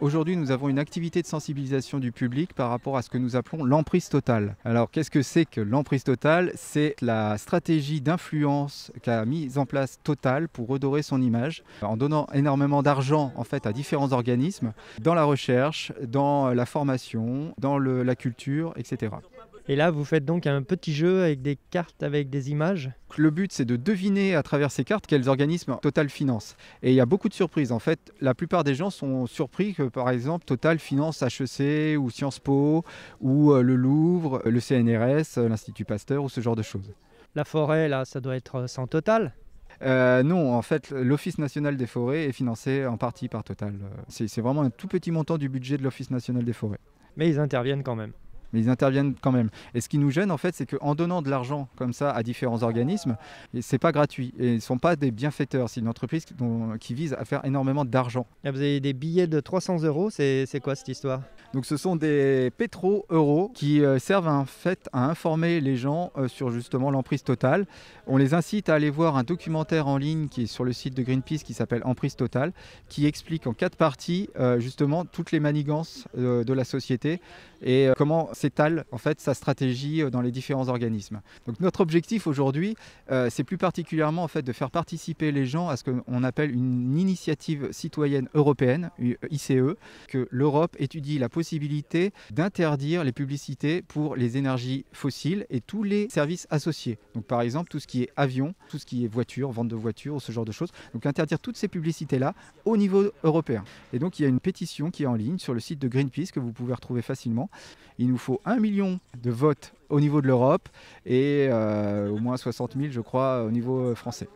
Aujourd'hui, nous avons une activité de sensibilisation du public par rapport à ce que nous appelons l'emprise totale. Alors, qu'est-ce que c'est que l'emprise totale? C'est la stratégie d'influence qu'a mise en place Total pour redorer son image, en donnant énormément d'argent en fait à différents organismes, dans la recherche, dans la formation, dans la culture, etc. Et là, vous faites donc un petit jeu avec des cartes, avec des images? Le but, c'est de deviner à travers ces cartes quels organismes Total finance. Et il y a beaucoup de surprises. En fait, la plupart des gens sont surpris que, par exemple, Total finance HEC ou Sciences Po ou le Louvre, le CNRS, l'Institut Pasteur ou ce genre de choses. La forêt, là, ça doit être sans Total? Non, en fait, l'Office national des forêts est financé en partie par Total. C'est vraiment un tout petit montant du budget de l'Office national des forêts. Mais ils interviennent quand même. Mais ils interviennent quand même. Et ce qui nous gêne, en fait, c'est qu'en donnant de l'argent comme ça à différents organismes, c'est pas gratuit. Et ils ne sont pas des bienfaiteurs. C'est une entreprise qui vise à faire énormément d'argent. Là, vous avez des billets de 300 €, c'est quoi cette histoire? Donc ce sont des pétro-euros qui servent en fait à informer les gens sur justement l'emprise totale. On les incite à aller voir un documentaire en ligne qui est sur le site de Greenpeace qui s'appelle Emprise totale, qui explique en 4 parties justement toutes les manigances de la société et comment s'étale en fait sa stratégie dans les différents organismes. Donc notre objectif aujourd'hui, c'est plus particulièrement en fait de faire participer les gens à ce qu'on appelle une initiative citoyenne européenne, ICE, que l'Europe étudie la possibilité d'interdire les publicités pour les énergies fossiles et tous les services associés. Donc par exemple tout ce qui est avion, tout ce qui est voiture, vente de voitures, ce genre de choses. Donc interdire toutes ces publicités-là au niveau européen. Et donc il y a une pétition qui est en ligne sur le site de Greenpeace que vous pouvez retrouver facilement. Il nous faut 1 million de votes au niveau de l'Europe et au moins 60 000 je crois au niveau français.